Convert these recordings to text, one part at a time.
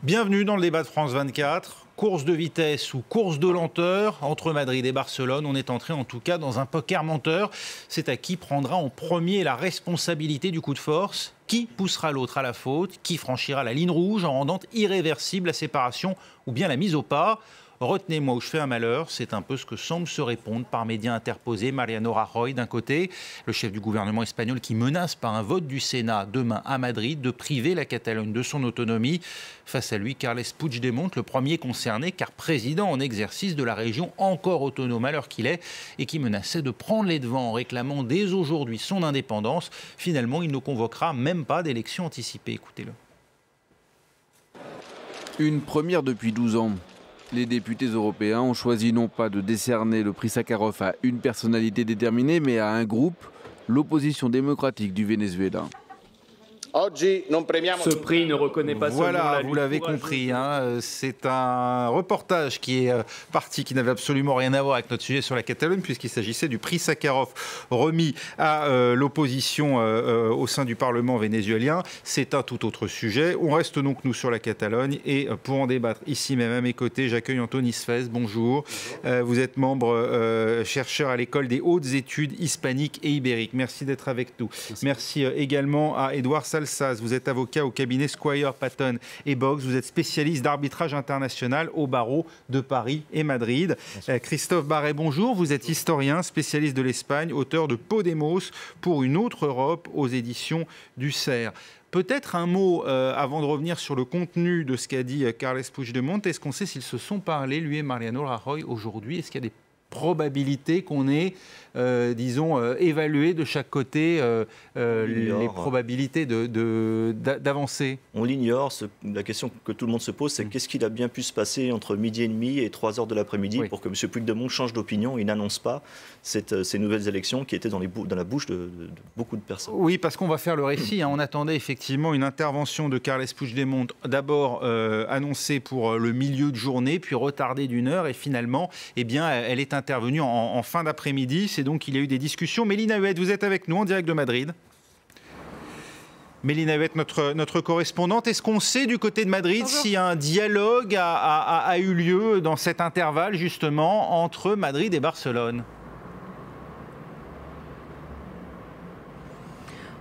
Bienvenue dans le débat de France 24. Course de vitesse ou course de lenteur entre Madrid et Barcelone. On est entré en tout cas dans un poker menteur. C'est à qui prendra en premier la responsabilité du coup de force, qui poussera l'autre à la faute, qui franchira la ligne rouge en rendant irréversible la séparation ou bien la mise au pas. Retenez-moi où je fais un malheur, c'est un peu ce que semble se répondre par médias interposés. Mariano Rajoy d'un côté, le chef du gouvernement espagnol qui menace par un vote du Sénat demain à Madrid de priver la Catalogne de son autonomie. Face à lui, Carles Puigdemont, le premier concerné car président en exercice de la région encore autonome à l'heure qu'il est et qui menaçait de prendre les devants en réclamant dès aujourd'hui son indépendance. Finalement, il ne convoquera même pas d'élection anticipée. Écoutez-le. Une première depuis 12 ans. Les députés européens ont choisi non pas de décerner le prix Sakharov à une personnalité déterminée, mais à un groupe, l'opposition démocratique du Venezuela. Ce prix ne reconnaît pas seulement voilà, la vous lutte l'avez courageuse. compris, hein, c'est un reportage qui est parti, qui n'avait absolument rien à voir avec notre sujet sur la Catalogne, puisqu'il s'agissait du prix Sakharov remis à l'opposition au sein du Parlement vénézuélien. C'est un tout autre sujet. On reste donc, nous, sur la Catalogne. Et pour en débattre ici même à mes côtés, j'accueille Anthony Sfez. Bonjour. Vous êtes membre chercheur à l'école des hautes études hispaniques et ibériques. Merci d'être avec nous. Merci également à Édouard Salsas. Vous êtes avocat au cabinet Squire, Patton et Box. Vous êtes spécialiste d'arbitrage international au barreau de Paris et Madrid. Christophe Barret, bonjour. Vous êtes historien, spécialiste de l'Espagne, auteur de Podemos pour une autre Europe aux éditions du CERF. Peut-être un mot avant de revenir sur le contenu de ce qu'a dit Carles Puigdemont. Est-ce qu'on sait s'ils se sont parlé, lui et Mariano Rajoy, aujourd'hui? Est-ce qu'il y a des probabilités qu'on ait, évalué de chaque côté les probabilités d'avancer? On l'ignore. La question que tout le monde se pose, c'est qu'est-ce qu'il a bien pu se passer entre midi et demi et 3 heures de l'après-midi pour que M. Puigdemont change d'opinion et n'annonce pas ces nouvelles élections qui étaient dans la bouche de beaucoup de personnes. Oui, parce qu'on va faire le récit. On attendait effectivement une intervention de Carles Puigdemont, d'abord annoncée pour le milieu de journée, puis retardée d'1 heure, et finalement, elle est intervenue en fin d'après-midi. C'est donc qu'il y a eu des discussions. Mélina Huet, vous êtes avec nous en direct de Madrid. Mélina Huet, notre correspondante. Est-ce qu'on sait du côté de Madrid si un dialogue a eu lieu dans cet intervalle justement entre Madrid et Barcelone?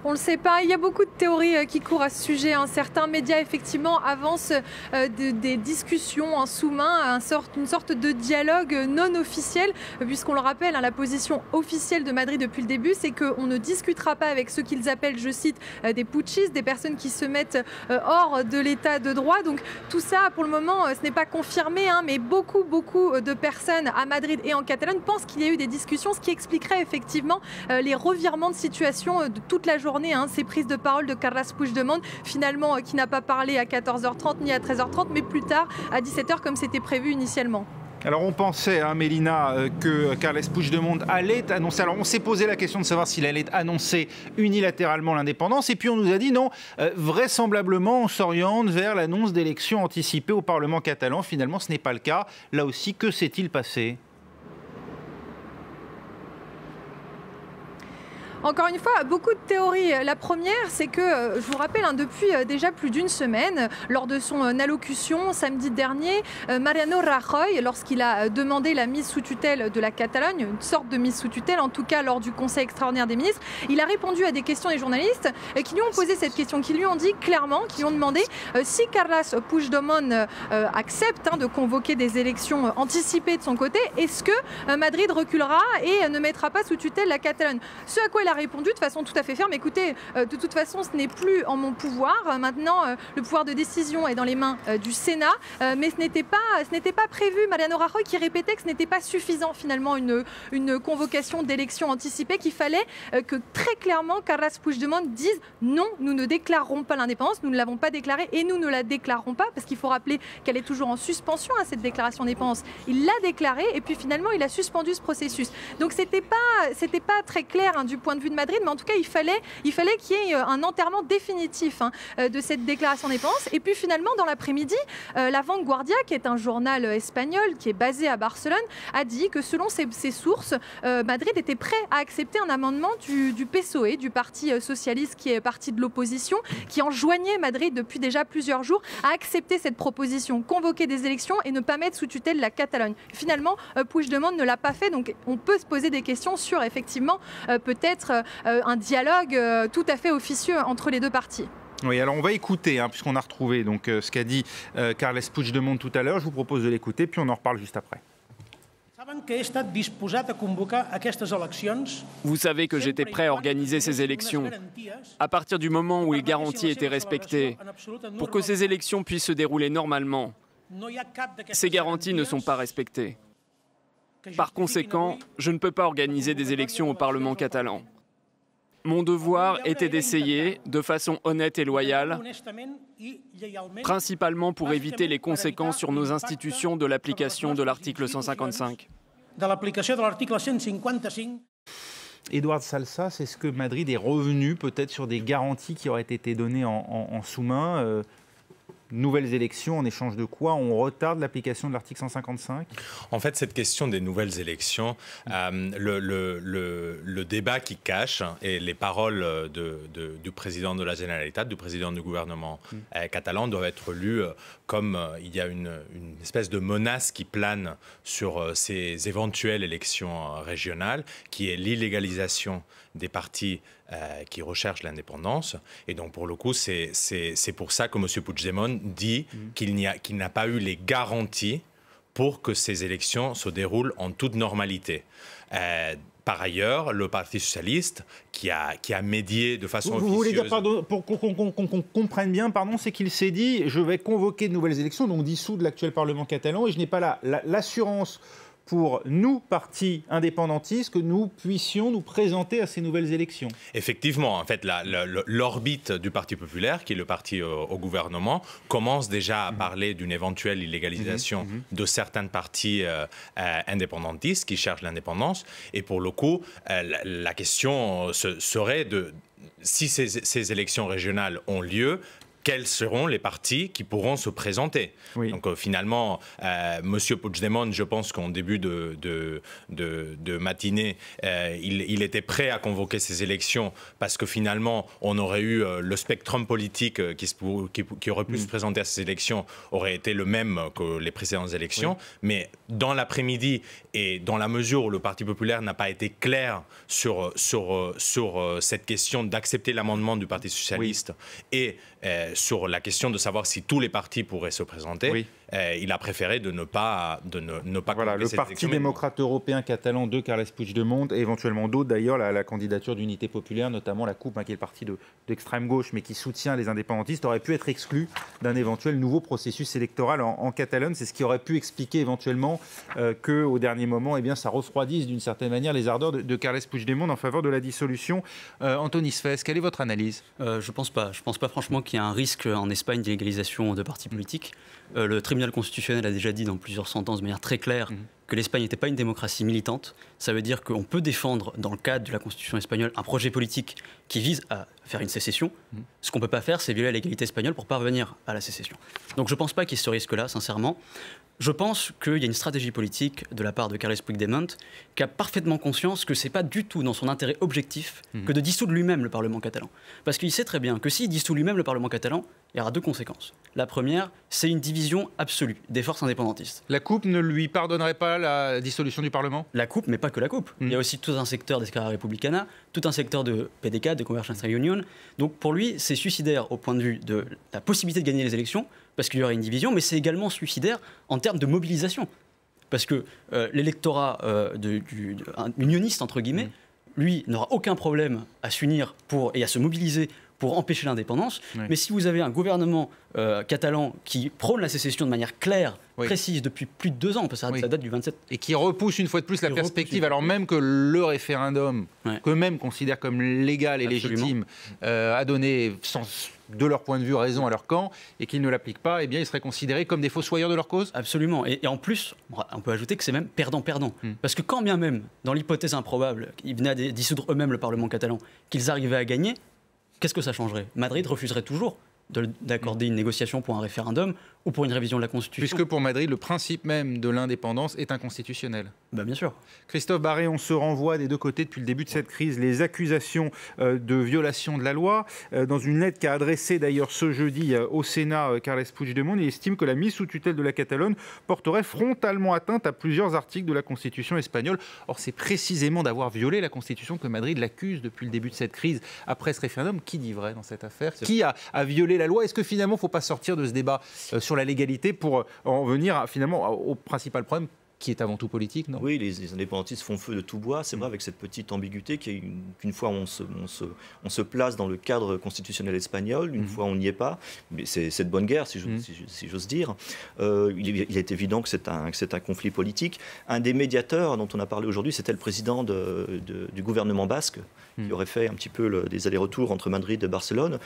On ne le sait pas. Il y a beaucoup de théories qui courent à ce sujet. Certains médias, effectivement, avancent des discussions en sous-main, une sorte de dialogue non officiel, puisqu'on le rappelle, la position officielle de Madrid depuis le début, c'est qu'on ne discutera pas avec ceux qu'ils appellent, je cite, des putschistes, des personnes qui se mettent hors de l'état de droit. Donc tout ça, pour le moment, ce n'est pas confirmé, mais beaucoup de personnes à Madrid et en Catalogne pensent qu'il y a eu des discussions, ce qui expliquerait effectivement les revirements de situation de toute la journée. Ces prises de parole de Carles Puigdemont, finalement, qui n'a pas parlé à 14h30 ni à 13h30, mais plus tard à 17h comme c'était prévu initialement. Alors on pensait, Mélina, que Carles Puigdemont allait annoncer. Alors on s'est posé la question de savoir s'il allait annoncer unilatéralement l'indépendance. Et puis on nous a dit non, vraisemblablement on s'oriente vers l'annonce d'élections anticipées au Parlement catalan. Finalement ce n'est pas le cas. Là aussi, que s'est-il passé ? Encore une fois, beaucoup de théories. La première, c'est que, je vous rappelle, depuis déjà plus d'une semaine, lors de son allocution samedi dernier, Mariano Rajoy, lorsqu'il a demandé la mise sous tutelle de la Catalogne, une sorte de mise sous tutelle, en tout cas lors du Conseil extraordinaire des ministres, il a répondu à des questions des journalistes qui lui ont posé cette question, qui lui ont dit clairement, qui lui ont demandé si Carles Puigdemont accepte de convoquer des élections anticipées de son côté, est-ce que Madrid reculera et ne mettra pas sous tutelle la Catalogne? Ce à quoi il a répondu de façon tout à fait ferme: écoutez, de toute façon ce n'est plus en mon pouvoir, maintenant le pouvoir de décision est dans les mains du Sénat, mais ce n'était pas prévu. Mariano Rajoy qui répétait que ce n'était pas suffisant finalement une convocation d'élections anticipées, qu'il fallait que très clairement Carles Puigdemont dise non, nous ne déclarerons pas l'indépendance, nous ne l'avons pas déclarée et nous ne la déclarerons pas, parce qu'il faut rappeler qu'elle est toujours en suspension, cette déclaration d'indépendance. Il l'a déclarée et puis finalement il a suspendu ce processus. Donc c'était pas très clair du point de vue de Madrid, mais en tout cas, il fallait qu'il y ait un enterrement définitif de cette déclaration d'indépendance. Et puis finalement, dans l'après-midi, La Vanguardia, qui est un journal espagnol qui est basé à Barcelone, a dit que selon ses sources, Madrid était prêt à accepter un amendement du PSOE, du Parti socialiste, qui est parti de l'opposition, qui enjoignait Madrid depuis déjà plusieurs jours à accepter cette proposition, convoquer des élections et ne pas mettre sous tutelle la Catalogne. Finalement, Puigdemont ne l'a pas fait, donc on peut se poser des questions sur effectivement peut-être un dialogue tout à fait officieux entre les deux partis. Oui, alors on va écouter, puisqu'on a retrouvé donc, ce qu'a dit Carles Puigdemont tout à l'heure. Je vous propose de l'écouter, puis on en reparle juste après. Vous savez que j'étais prêt à organiser ces élections à partir du moment où les garanties étaient respectées. Pour que ces élections puissent se dérouler normalement, ces garanties ne sont pas respectées. Par conséquent, je ne peux pas organiser des élections au Parlement catalan. Mon devoir était d'essayer, de façon honnête et loyale, principalement pour éviter les conséquences sur nos institutions de l'application de l'article 155. Eduard Salsa, c'est ce que Madrid est revenu peut-être sur des garanties qui auraient été données en sous-main nouvelles élections, en échange de quoi on retarde l'application de l'article 155 ? En fait, cette question des nouvelles élections, le débat qui cache et les paroles du président de la Generalitat, du président du gouvernement catalan doivent être lues comme il y a une espèce de menace qui plane sur ces éventuelles élections régionales, qui est l'illégalisation des partis qui recherchent l'indépendance. Et donc, pour le coup, c'est pour ça que M. Puigdemont dit qu'il n'a pas eu les garanties pour que ces élections se déroulent en toute normalité. Par ailleurs, le Parti socialiste, qui a médié de façon officieuse... Vous voulez dire, pardon, pour qu'on comprenne bien, c'est qu'il s'est dit « je vais convoquer de nouvelles élections, donc dissoudre l'actuel Parlement catalan, et je n'ai pas l'assurance pour nous, partis indépendantistes, que nous puissions nous présenter à ces nouvelles élections ». Effectivement, en fait, l'orbite du Parti populaire, qui est le parti au gouvernement, commence déjà à parler d'une éventuelle illégalisation de certains partis indépendantistes qui cherchent l'indépendance. Et pour le coup, la question serait de, si ces élections régionales ont lieu, quels seront les partis qui pourront se présenter. Donc finalement, M. Puigdemont, je pense qu'en début de matinée, il était prêt à convoquer ces élections parce que finalement, on aurait eu le spectrum politique qui aurait pu se présenter à ces élections aurait été le même que les précédentes élections. Mais dans l'après-midi et dans la mesure où le Parti populaire n'a pas été clair sur cette question d'accepter l'amendement du Parti socialiste et sur la question de savoir si tous les partis pourraient se présenter, il a préféré de ne pas voilà, le Parti démocrate européen catalan de Carles Puigdemont et éventuellement d'autres d'ailleurs, la candidature d'unité populaire, notamment la CUP, qui est le parti d'extrême gauche mais qui soutient les indépendantistes, aurait pu être exclu d'un éventuel nouveau processus électoral en Catalogne. C'est ce qui aurait pu expliquer éventuellement qu'au dernier moment, ça refroidisse d'une certaine manière les ardeurs de Carles Puigdemont en faveur de la dissolution. Anthony Sfez, quelle est votre analyse ? Je pense pas franchement qu'il y a un risque en Espagne d'illégalisation de partis politiques. Le tribunal constitutionnel a déjà dit dans plusieurs sentences de manière très claire que l'Espagne n'était pas une démocratie militante. Ça veut dire qu'on peut défendre, dans le cadre de la Constitution espagnole, un projet politique qui vise à faire une sécession. Ce qu'on ne peut pas faire, c'est violer la légalité espagnole pour parvenir à la sécession. Donc je ne pense pas qu'il y ait ce risque-là, sincèrement. Je pense qu'il y a une stratégie politique de la part de Carles Puigdemont qui a parfaitement conscience que ce n'est pas du tout dans son intérêt objectif que de dissoudre lui-même le Parlement catalan. Parce qu'il sait très bien que s'il dissout lui-même le Parlement catalan, il y aura deux conséquences. La première, c'est une division absolue des forces indépendantistes. La CUP ne lui pardonnerait pas la dissolution du Parlement ? La CUP, mais pas que la CUP. Il y a aussi tout un secteur d'Esquerra Republicana, tout un secteur de PDK, de Convergence and Union. Donc pour lui, c'est suicidaire au point de vue de la possibilité de gagner les élections, parce qu'il y aurait une division, mais c'est également suicidaire en termes de mobilisation. Parce que l'électorat unioniste, entre guillemets, lui, n'aura aucun problème à s'unir et à se mobiliser pour empêcher l'indépendance. Oui. Mais si vous avez un gouvernement catalan qui prône la sécession de manière claire, précise, depuis plus de 2 ans, parce que ça date du 27... Et qui repousse une fois de plus la perspective, alors même que le référendum, qu'eux-mêmes considèrent comme légal et légitime, a donné, de leur point de vue, raison à leur camp, et qu'ils ne l'appliquent pas, eh bien, ils seraient considérés comme des fossoyeurs de leur cause. Absolument. Et en plus, on peut ajouter que c'est même perdant-perdant. Parce que quand bien même, dans l'hypothèse improbable, ils venaient à dissoudre eux-mêmes le Parlement catalan, qu'ils arrivaient à gagner, qu'est-ce que ça changerait? Madrid refuserait toujours d'accorder une négociation pour un référendum ou pour une révision de la Constitution. Puisque pour Madrid, le principe même de l'indépendance est inconstitutionnel. Bien sûr. Christophe Barré, on se renvoie des deux côtés depuis le début de cette crise les accusations de violation de la loi. Dans une lettre qu'a adressée d'ailleurs ce jeudi au Sénat, Carles Puigdemont, il estime que la mise sous tutelle de la Catalogne porterait frontalement atteinte à plusieurs articles de la Constitution espagnole. Or, c'est précisément d'avoir violé la Constitution que Madrid l'accuse depuis le début de cette crise. Après ce référendum, qui dit vrai dans cette affaire? Qui a violé la loi? Est-ce que finalement, il ne faut pas sortir de ce débat sur la légalité pour en venir finalement au principal problème qui est avant tout politique, non? Oui, les indépendantistes font feu de tout bois, c'est vrai, avec cette petite ambiguïté qu'une fois on se place dans le cadre constitutionnel espagnol, une fois on n'y est pas, mais c'est de bonne guerre, si j'ose dire. Il est évident que c'est un conflit politique. Un des médiateurs dont on a parlé aujourd'hui, c'était le président du gouvernement basque, qui aurait fait un petit peu des allers-retours entre Madrid et Barcelone.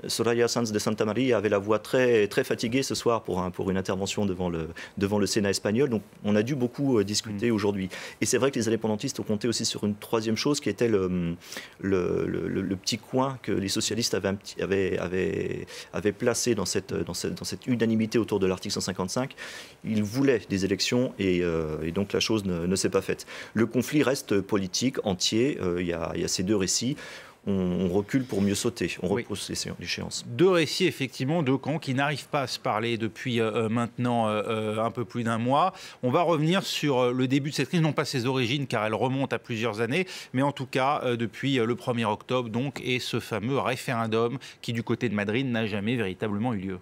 Soraya Sanz de Santa Maria avait la voix très, très fatiguée ce soir pour une intervention devant le Sénat espagnol. Donc on a dû beaucoup discuter aujourd'hui. Et c'est vrai que les indépendantistes ont compté aussi sur une troisième chose qui était le petit coin que les socialistes avaient placé dans cette unanimité autour de l'article 155. Ils voulaient des élections et donc la chose ne s'est pas faite. Le conflit reste politique, entier. Il y a ces deux récits. On recule pour mieux sauter, on repousse l'échéance. Deux récits, effectivement, deux camps qui n'arrivent pas à se parler depuis maintenant un peu plus d'un mois. On va revenir sur le début de cette crise, non pas ses origines, car elle remonte à plusieurs années, mais en tout cas depuis le 1er octobre, donc, et ce fameux référendum qui, du côté de Madrid, n'a jamais véritablement eu lieu.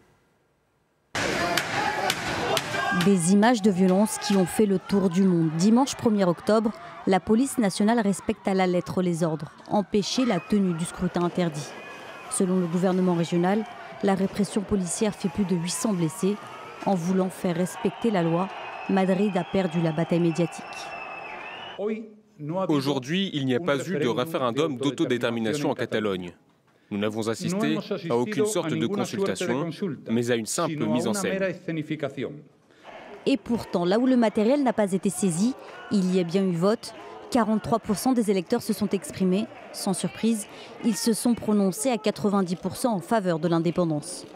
Des images de violence qui ont fait le tour du monde. Dimanche 1er octobre, la police nationale respecte à la lettre les ordres, empêcher la tenue du scrutin interdit. Selon le gouvernement régional, la répression policière fait plus de 800 blessés. En voulant faire respecter la loi, Madrid a perdu la bataille médiatique. Aujourd'hui, il n'y a pas eu de référendum d'autodétermination en Catalogne. Nous n'avons assisté à aucune sorte de consultation, mais à une simple mise en scène. Et pourtant, là où le matériel n'a pas été saisi, il y a bien eu vote. 43% des électeurs se sont exprimés. Sans surprise, ils se sont prononcés à 90% en faveur de l'indépendance.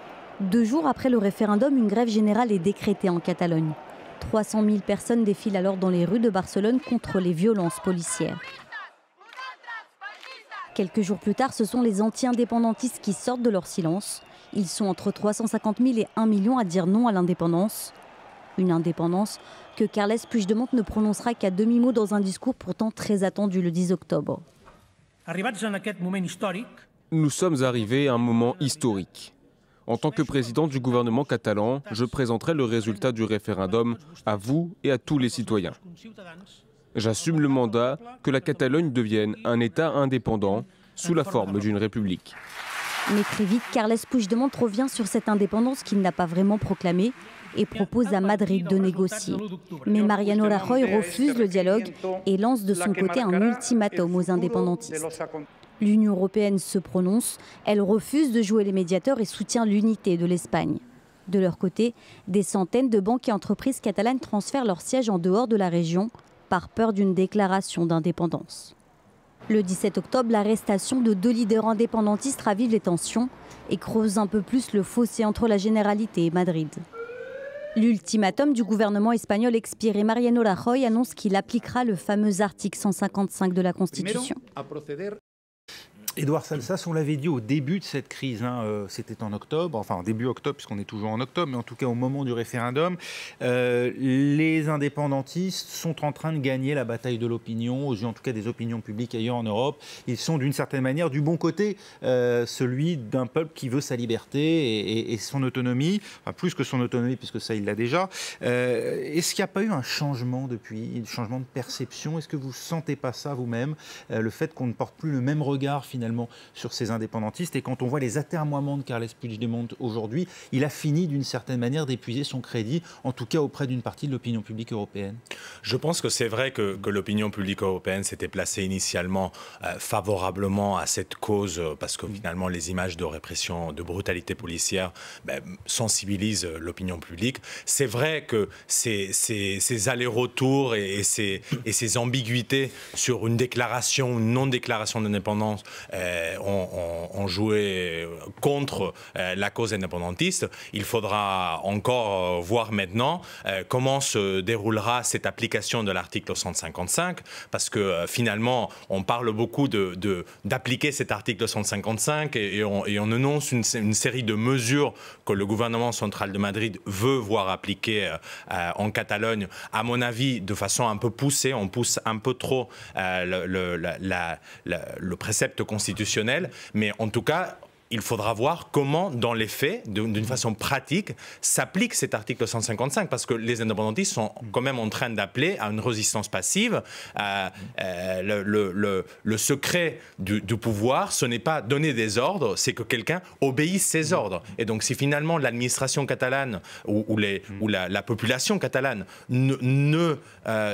2 jours après le référendum, une grève générale est décrétée en Catalogne. 300 000 personnes défilent alors dans les rues de Barcelone contre les violences policières. Quelques jours plus tard, ce sont les anti-indépendantistes qui sortent de leur silence. Ils sont entre 350 000 et 1 million à dire non à l'indépendance. Une indépendance que Carles Puigdemont ne prononcera qu'à demi-mot dans un discours pourtant très attendu le 10 octobre. Nous sommes arrivés à un moment historique. En tant que président du gouvernement catalan, je présenterai le résultat du référendum à vous et à tous les citoyens. J'assume le mandat que la Catalogne devienne un État indépendant sous la forme d'une république. Mais très vite, Carles Puigdemont revient sur cette indépendance qu'il n'a pas vraiment proclamée et propose à Madrid de négocier. Mais Mariano Rajoy refuse le dialogue et lance de son côté un ultimatum aux indépendantistes. L'Union européenne se prononce, elle refuse de jouer les médiateurs et soutient l'unité de l'Espagne. De leur côté, des centaines de banques et entreprises catalanes transfèrent leur siège en dehors de la région par peur d'une déclaration d'indépendance. Le 17 octobre, l'arrestation de 2 leaders indépendantistes ravive les tensions et creuse un peu plus le fossé entre la Généralité et Madrid. L'ultimatum du gouvernement espagnol expiré, Mariano Rajoy annonce qu'il appliquera le fameux article 155 de la Constitution. Édouard Salsas, on l'avait dit au début de cette crise, c'était en octobre, enfin début octobre puisqu'on est toujours en octobre, mais en tout cas au moment du référendum, les indépendantistes sont en train de gagner la bataille de l'opinion, aux yeux en tout cas des opinions publiques ailleurs en Europe. Ils sont d'une certaine manière du bon côté, celui d'un peuple qui veut sa liberté et son autonomie, enfin plus que son autonomie puisque ça il l'a déjà. Est-ce qu'il n'y a pas eu un changement depuis, un changement de perception? Est-ce que vous ne sentez pas ça vous-même, le fait qu'on ne porte plus le même regard finalement finalement sur ces indépendantistes. Et quand on voit les atermoiements de Carles Puigdemont aujourd'hui, il a fini d'une certaine manière d'épuiser son crédit, en tout cas auprès d'une partie de l'opinion publique européenne. Je pense que c'est vrai que l'opinion publique européenne s'était placée initialement favorablement à cette cause, parce que finalement les images de répression, de brutalité policière sensibilisent l'opinion publique. C'est vrai que ces allers-retours et ces ambiguïtés sur une déclaration, une non-déclaration d'indépendance ont joué contre la cause indépendantiste. Il faudra encore voir maintenant comment se déroulera cette application de l'article 155, parce que finalement, on parle beaucoup d'appliquer cet article 155 et on annonce une série de mesures que le gouvernement central de Madrid veut voir appliquer en Catalogne, à mon avis, de façon un peu poussée. On pousse un peu trop le précepte constitutionnel, mais en tout cas, il faudra voir comment, dans les faits, d'une façon pratique, s'applique cet article 155, parce que les indépendantistes sont quand même en train d'appeler à une résistance passive. Le secret du pouvoir, ce n'est pas donner des ordres, c'est que quelqu'un obéisse ses ordres. Et donc, si finalement l'administration catalane ou la population catalane ne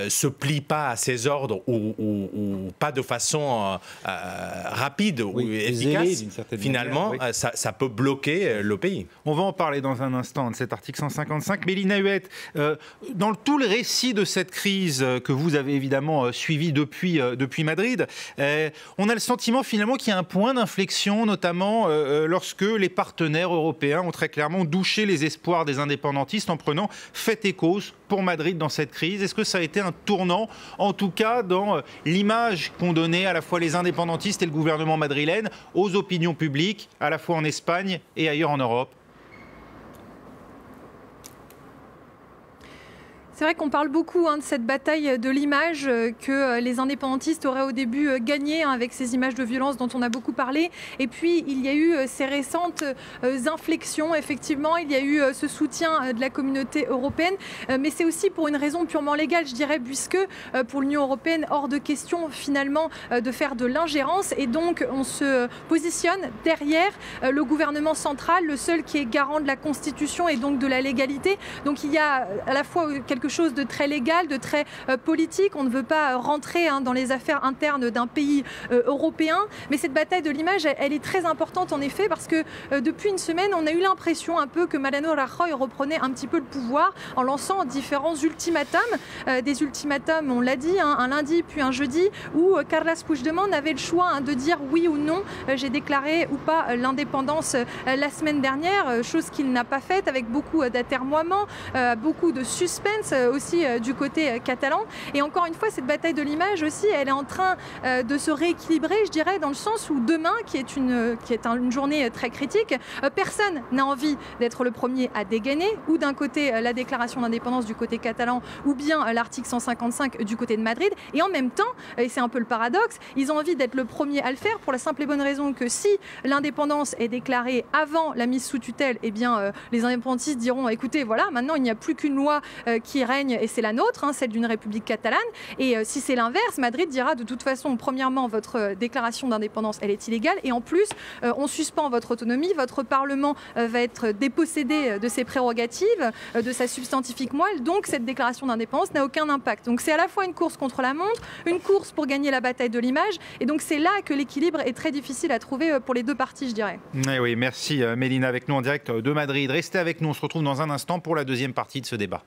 se plie pas à ces ordres ou pas de façon rapide ou efficace, finalement, ça peut bloquer le pays. On va en parler dans un instant de cet article 155. Mélina Huet, dans tout le récit de cette crise que vous avez évidemment suivi depuis Madrid, on a le sentiment finalement qu'il y a un point d'inflexion, notamment lorsque les partenaires européens ont très clairement douché les espoirs des indépendantistes en prenant fait et cause pour Madrid dans cette crise. Est-ce que ça a été un tournant, en tout cas dans l'image qu'ont donnée à la fois les indépendantistes et le gouvernement madrilène aux opinions publiques, à la fois en Espagne et ailleurs en Europe? C'est vrai qu'on parle beaucoup de cette bataille de l'image que les indépendantistes auraient au début gagné avec ces images de violence dont on a beaucoup parlé. Et puis, il y a eu ces récentes inflexions. Effectivement, il y a eu ce soutien de la communauté européenne. Mais c'est aussi pour une raison purement légale, je dirais, puisque pour l'Union européenne, hors de question finalement de faire de l'ingérence. Et donc, on se positionne derrière le gouvernement central, le seul qui est garant de la Constitution et donc de la légalité. Donc, il y a à la fois quelque chose de très légal, de très politique. On ne veut pas rentrer dans les affaires internes d'un pays européen. Mais cette bataille de l'image, elle est très importante en effet, parce que depuis une semaine, on a eu l'impression un peu que Mariano Rajoy reprenait un petit peu le pouvoir en lançant différents ultimatums. Des ultimatums, on l'a dit, un lundi puis un jeudi, où Carles Puigdemont avait le choix de dire oui ou non, j'ai déclaré ou pas l'indépendance la semaine dernière, chose qu'il n'a pas faite, avec beaucoup d'atermoiements, beaucoup de suspense aussi du côté catalan. Et encore une fois, cette bataille de l'image aussi, elle est en train de se rééquilibrer, je dirais, dans le sens où demain, qui est une journée très critique, personne n'a envie d'être le premier à dégainer, ou d'un côté la déclaration d'indépendance du côté catalan, ou bien l'article 155 du côté de Madrid. Et en même temps, et c'est un peu le paradoxe, ils ont envie d'être le premier à le faire pour la simple et bonne raison que si l'indépendance est déclarée avant la mise sous tutelle, eh bien les indépendantistes diront, écoutez, voilà, maintenant il n'y a plus qu'une loi qui règne, et c'est la nôtre, celle d'une république catalane. Et si c'est l'inverse, Madrid dira de toute façon, premièrement, votre déclaration d'indépendance, elle est illégale, et en plus, on suspend votre autonomie, votre Parlement va être dépossédé de ses prérogatives, de sa substantifique moelle, donc cette déclaration d'indépendance n'a aucun impact. Donc c'est à la fois une course contre la montre, une course pour gagner la bataille de l'image, et donc c'est là que l'équilibre est très difficile à trouver pour les deux parties, je dirais. Oui, merci Mélina, avec nous en direct de Madrid. Restez avec nous, on se retrouve dans un instant pour la deuxième partie de ce débat.